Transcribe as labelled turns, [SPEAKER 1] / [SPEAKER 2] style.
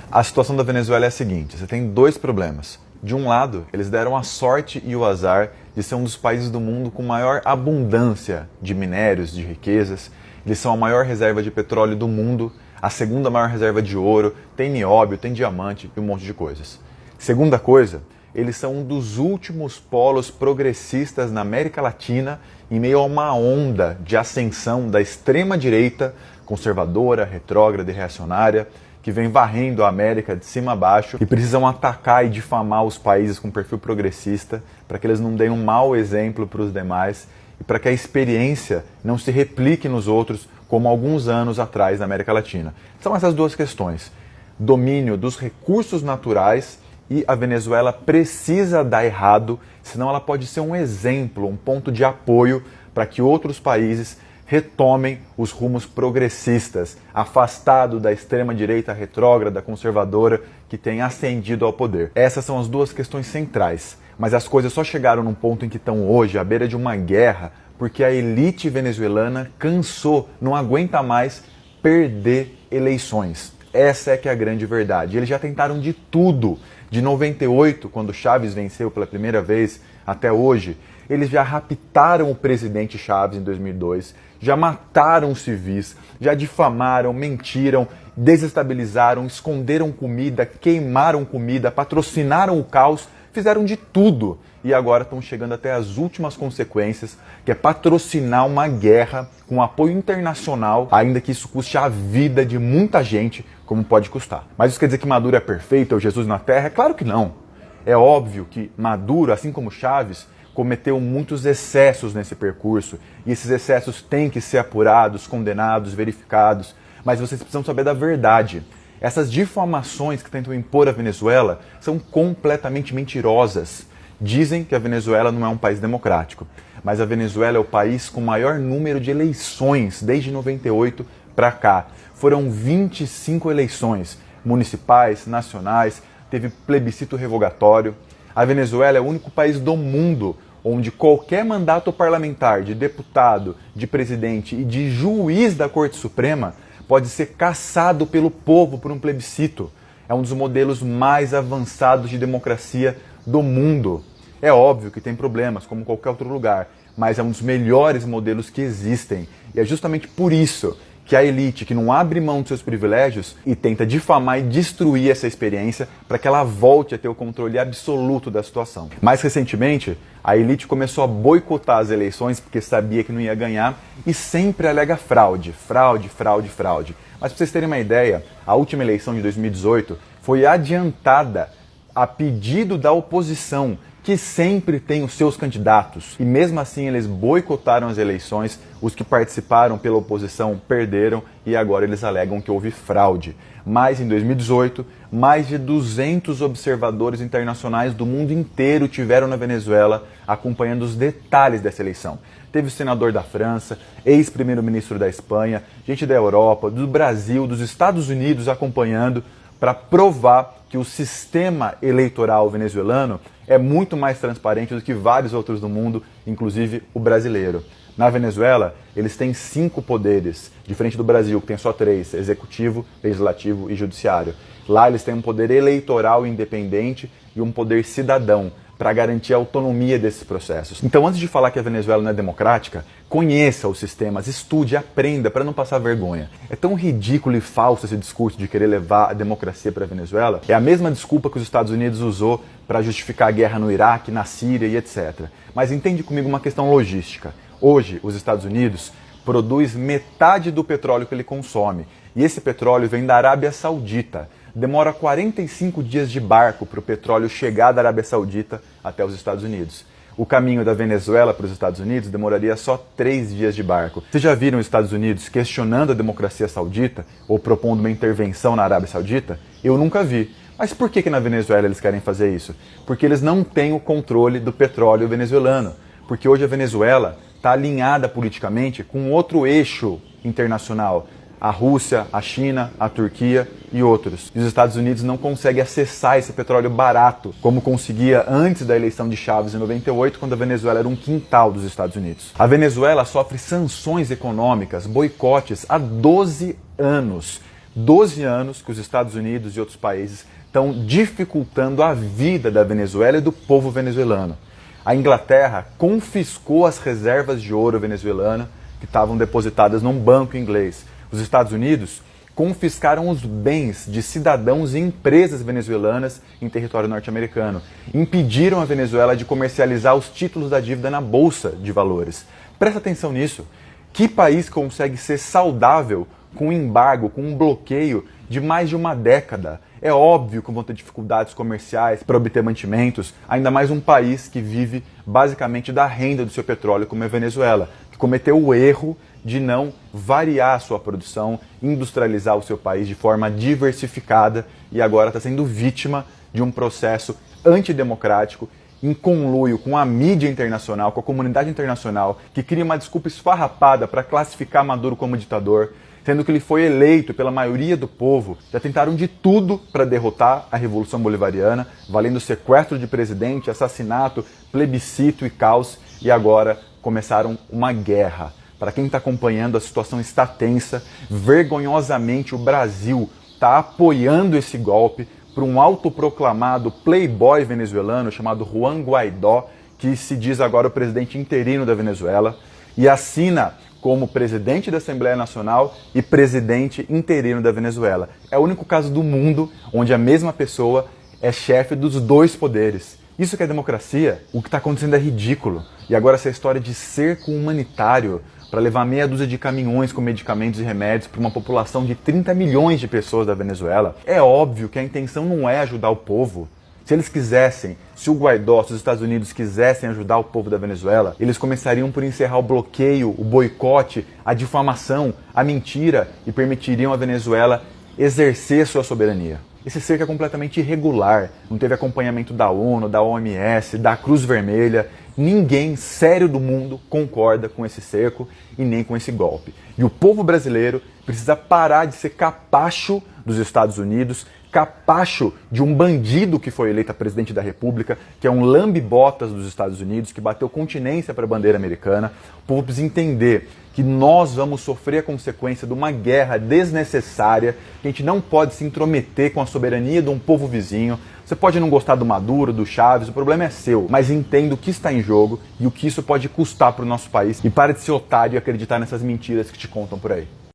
[SPEAKER 1] A situação da Venezuela é a seguinte, você tem dois problemas. De um lado, eles deram a sorte e o azar de ser um dos países do mundo com maior abundância de minérios, de riquezas. Eles são a maior reserva de petróleo do mundo, a segunda maior reserva de ouro, tem nióbio, tem diamante e um monte de coisas. Segunda coisa, eles são um dos últimos polos progressistas na América Latina em meio a uma onda de ascensão da extrema-direita, conservadora, retrógrada e reacionária, que vem varrendo a América de cima a baixo e precisam atacar e difamar os países com perfil progressista para que eles não deem um mau exemplo para os demais e para que a experiência não se replique nos outros como alguns anos atrás na América Latina. São essas duas questões. Domínio dos recursos naturais e a Venezuela precisa dar errado, senão ela pode ser um exemplo, um ponto de apoio para que outros países retomem os rumos progressistas, afastado da extrema-direita retrógrada, conservadora, que tem ascendido ao poder. Essas são as duas questões centrais, mas as coisas só chegaram num ponto em que estão hoje, à beira de uma guerra, porque a elite venezuelana cansou, não aguenta mais perder eleições. Essa é que é a grande verdade. Eles já tentaram de tudo. De 98, quando Chávez venceu pela primeira vez, até hoje, eles já raptaram o presidente Chávez em 2002, já mataram civis, já difamaram, mentiram, desestabilizaram, esconderam comida, queimaram comida, patrocinaram o caos, fizeram de tudo. E agora estão chegando até as últimas consequências, que é patrocinar uma guerra com apoio internacional, ainda que isso custe a vida de muita gente, como pode custar. Mas isso quer dizer que Maduro é perfeito, é o Jesus na Terra? É claro que não. É óbvio que Maduro, assim como Chávez, cometeu muitos excessos nesse percurso, e esses excessos têm que ser apurados, condenados, verificados, mas vocês precisam saber da verdade. Essas difamações que tentam impor a Venezuela são completamente mentirosas. Dizem que a Venezuela não é um país democrático, mas a Venezuela é o país com maior número de eleições desde 98 para cá. Foram 25 eleições municipais, nacionais, teve plebiscito revogatório. A Venezuela é o único país do mundo onde qualquer mandato parlamentar de deputado, de presidente e de juiz da Corte Suprema pode ser cassado pelo povo por um plebiscito. É um dos modelos mais avançados de democracia do mundo. É óbvio que tem problemas, como qualquer outro lugar, mas é um dos melhores modelos que existem. E é justamente por isso que a elite, que não abre mão dos seus privilégios e tenta difamar e destruir essa experiência para que ela volte a ter o controle absoluto da situação. Mais recentemente, a elite começou a boicotar as eleições porque sabia que não ia ganhar e sempre alega fraude, fraude, fraude, fraude. Mas para vocês terem uma ideia, a última eleição de 2018 foi adiantada a pedido da oposição, que sempre tem os seus candidatos. E mesmo assim eles boicotaram as eleições, os que participaram pela oposição perderam e agora eles alegam que houve fraude. Mas em 2018, mais de 200 observadores internacionais do mundo inteiro tiveram na Venezuela acompanhando os detalhes dessa eleição. Teve o senador da França, ex-primeiro-ministro da Espanha, gente da Europa, do Brasil, dos Estados Unidos acompanhando para provar que o sistema eleitoral venezuelano é muito mais transparente do que vários outros do mundo, inclusive o brasileiro. Na Venezuela, eles têm 5 poderes, diferente do Brasil, que tem só 3, executivo, legislativo e judiciário. Lá eles têm um poder eleitoral independente e um poder cidadão, para garantir a autonomia desses processos. Então, antes de falar que a Venezuela não é democrática, conheça os sistemas, estude, aprenda para não passar vergonha. É tão ridículo e falso esse discurso de querer levar a democracia para a Venezuela. É a mesma desculpa que os Estados Unidos usou para justificar a guerra no Iraque, na Síria e etc. Mas entende comigo uma questão logística. Hoje, os Estados Unidos produz metade do petróleo que ele consome. E esse petróleo vem da Arábia Saudita. Demora 45 dias de barco para o petróleo chegar da Arábia Saudita até os Estados Unidos. O caminho da Venezuela para os Estados Unidos demoraria só 3 dias de barco. Vocês já viram os Estados Unidos questionando a democracia saudita ou propondo uma intervenção na Arábia Saudita? Eu nunca vi. Mas por que na Venezuela eles querem fazer isso? Porque eles não têm o controle do petróleo venezuelano. Porque hoje a Venezuela está alinhada politicamente com outro eixo internacional. A Rússia, a China, a Turquia e outros. E os Estados Unidos não conseguem acessar esse petróleo barato, como conseguia antes da eleição de Chávez em 98, quando a Venezuela era um quintal dos Estados Unidos. A Venezuela sofre sanções econômicas, boicotes há 12 anos. 12 anos que os Estados Unidos e outros países estão dificultando a vida da Venezuela e do povo venezuelano. A Inglaterra confiscou as reservas de ouro venezuelana que estavam depositadas num banco inglês. Os Estados Unidos confiscaram os bens de cidadãos e empresas venezuelanas em território norte-americano. Impediram a Venezuela de comercializar os títulos da dívida na Bolsa de Valores. Presta atenção nisso. Que país consegue ser saudável com um embargo, com um bloqueio de mais de uma década? É óbvio que vão ter dificuldades comerciais para obter mantimentos, ainda mais um país que vive basicamente da renda do seu petróleo, como é a Venezuela, que cometeu o erro de não variar a sua produção, industrializar o seu país de forma diversificada e agora está sendo vítima de um processo antidemocrático em conluio com a mídia internacional, com a comunidade internacional, que cria uma desculpa esfarrapada para classificar Maduro como ditador, sendo que ele foi eleito pela maioria do povo. Já tentaram de tudo para derrotar a Revolução Bolivariana, valendo sequestro de presidente, assassinato, plebiscito e caos, e agora começaram uma guerra. Para quem está acompanhando, a situação está tensa. Vergonhosamente, o Brasil está apoiando esse golpe por um autoproclamado playboy venezuelano chamado Juan Guaidó, que se diz agora o presidente interino da Venezuela, e assina como presidente da Assembleia Nacional e presidente interino da Venezuela. É o único caso do mundo onde a mesma pessoa é chefe dos dois poderes. Isso que é democracia? O que está acontecendo é ridículo. E agora essa história de cerco humanitário para levar meia dúzia de caminhões com medicamentos e remédios para uma população de 30 milhões de pessoas da Venezuela. É óbvio que a intenção não é ajudar o povo. Se eles quisessem, se o Guaidó, se os Estados Unidos quisessem ajudar o povo da Venezuela, eles começariam por encerrar o bloqueio, o boicote, a difamação, a mentira e permitiriam a Venezuela exercer sua soberania. Esse cerco é completamente irregular, não teve acompanhamento da ONU, da OMS, da Cruz Vermelha. Ninguém sério do mundo concorda com esse cerco e nem com esse golpe. E o povo brasileiro precisa parar de ser capacho dos Estados Unidos, capacho de um bandido que foi eleito presidente da República, que é um lambe-botas dos Estados Unidos, que bateu continência para a bandeira americana. O povo precisa entender que nós vamos sofrer a consequência de uma guerra desnecessária, que a gente não pode se intrometer com a soberania de um povo vizinho. Você pode não gostar do Maduro, do Chávez, o problema é seu, mas entenda o que está em jogo e o que isso pode custar para o nosso país. E pare de ser otário e acreditar nessas mentiras que te contam por aí.